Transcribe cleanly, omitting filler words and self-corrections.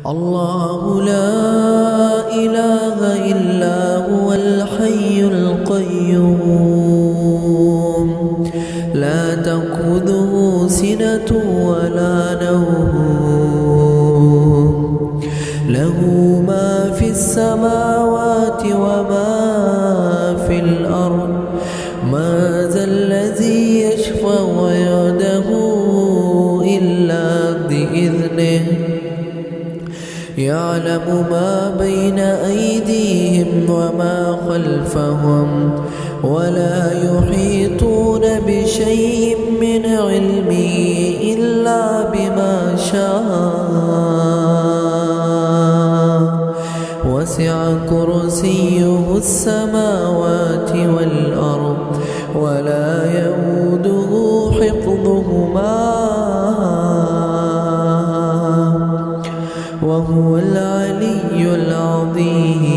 الله لا إله إلا هو الحي القيوم لا تأخذه سنة ولا نوم له ما في السماوات وما في الأرض ما ذا الذي يشفع عنده إلا بإذنه يعلم ما بين أيديهم وما خلفهم ولا يحيطون بشيء من علمه إلا بما شاء وسع كرسيه السماوات والأرض ولا يئوده حفظهما وهو العلي العظيم